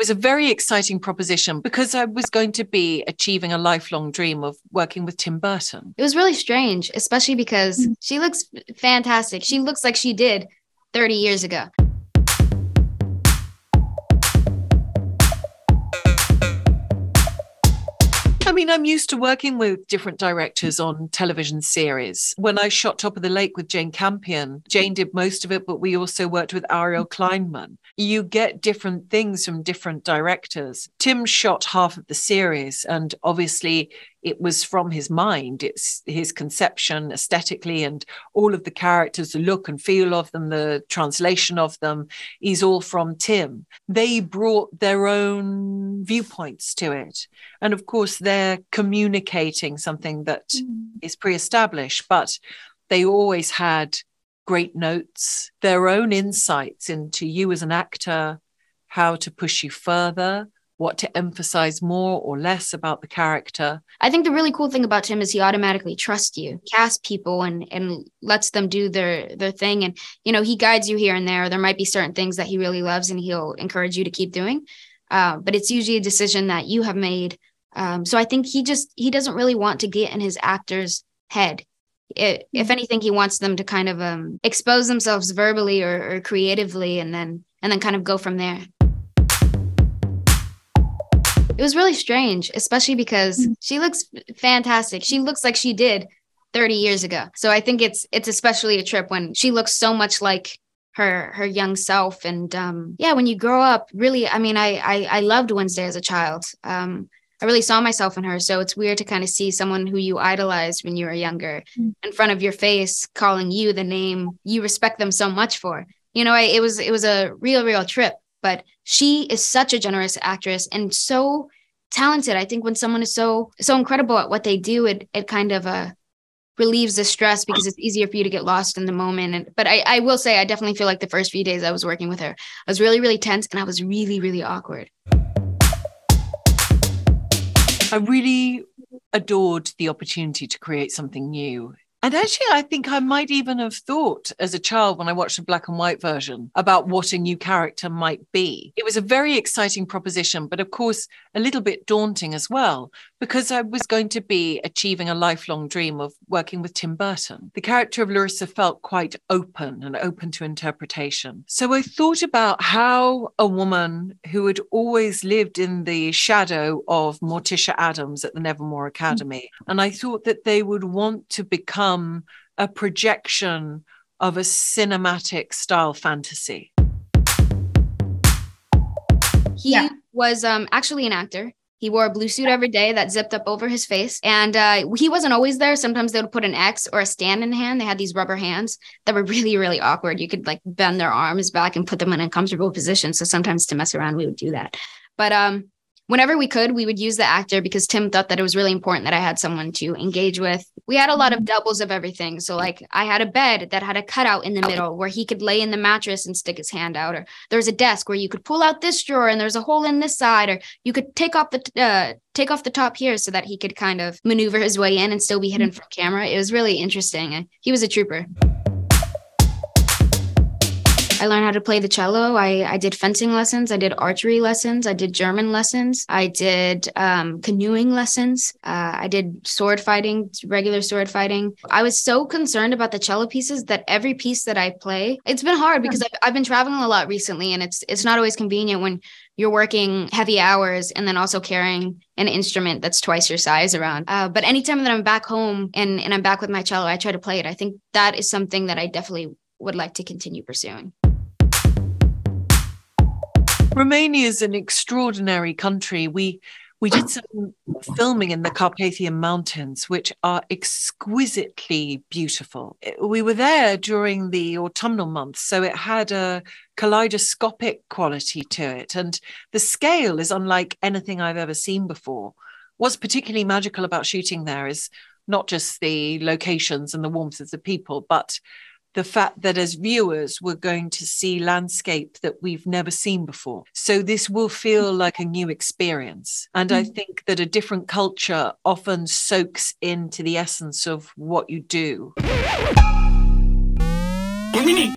was a very exciting proposition because I was going to be achieving a lifelong dream of working with Tim Burton. It was really strange, especially because she looks fantastic. She looks like she did 30 years ago. I mean, I'm used to working with different directors on television series. When I shot Top of the Lake with Jane Campion, Jane did most of it, but we also worked with Ariel Kleinman. You get different things from different directors. Tim shot half of the series, and obviously it was from his mind. It's his conception aesthetically, and all of the characters, the look and feel of them, the translation of them is all from Tim. They brought their own viewpoints to it. And of course, they're communicating something that is pre-established, but they always had great notes, their own insights into you as an actor, how to push you further, what to emphasize more or less about the character. I think the really cool thing about Tim is he automatically trusts you, casts people and lets them do their thing. And, you know, he guides you here and there. There might be certain things that he really loves and he'll encourage you to keep doing. But it's usually a decision that you have made. So I think he doesn't really want to get in his actor's head. If anything, he wants them to kind of expose themselves verbally or creatively and then kind of go from there. It was really strange, especially because she looks fantastic. She looks like she did 30 years ago. So I think it's especially a trip when she looks so much like her young self. And yeah, when you grow up, really, I mean, I loved Wednesday as a child. I really saw myself in her. So it's weird to kind of see someone who you idolized when you were younger in front of your face, calling you the name you respect them so much for. You know, it was a real trip. But she is such a generous actress and so talented. I think when someone is so incredible at what they do, it kind of relieves the stress because it's easier for you to get lost in the moment. But I will say, I definitely feel like the first few days I was working with her, I was really tense and I was really awkward. I really adored the opportunity to create something new. And actually, I think I might even have thought as a child when I watched the black and white version about what a new character might be. It was a very exciting proposition, but of course, a little bit daunting as well, because I was going to be achieving a lifelong dream of working with Tim Burton. The character of Larissa felt quite open and open to interpretation. So I thought about how a woman who had always lived in the shadow of Morticia Addams at the Nevermore Academy, and I thought that they would want to become a projection of a cinematic style fantasy. He was actually an actor. He wore a blue suit every day that zipped up over his face. And he wasn't always there. Sometimes they would put an X or a stand in the hand. They had these rubber hands that were really awkward. You could like bend their arms back and put them in a comfortable position. So sometimes to mess around, we would do that. But whenever we could, we would use the actor because Tim thought that it was really important that I had someone to engage with. We had a lot of doubles of everything. So like I had a bed that had a cutout in the middle where he could lay in the mattress and stick his hand out. Or there was a desk where you could pull out this drawer and there's a hole in this side. Or you could take off the top here so that he could kind of maneuver his way in and still be hidden from camera. It was really interesting. He was a trooper. I learned how to play the cello. I did fencing lessons. I did archery lessons. I did German lessons. I did canoeing lessons. I did sword fighting, regular sword fighting. I was so concerned about the cello pieces that every piece that I play, it's been hard because I've been traveling a lot recently and it's not always convenient when you're working heavy hours and then also carrying an instrument that's twice your size around. But anytime that I'm back home and I'm back with my cello, I try to play it. I think that is something that I definitely would like to continue pursuing. Romania is an extraordinary country. We did some filming in the Carpathian Mountains, which are exquisitely beautiful. We were there during the autumnal months, so it had a kaleidoscopic quality to it. And the scale is unlike anything I've ever seen before. What's particularly magical about shooting there is not just the locations and the warmth of the people, but the fact that as viewers, we're going to see landscape that we've never seen before. So this will feel like a new experience. And I think that a different culture often soaks into the essence of what you do. Konbini.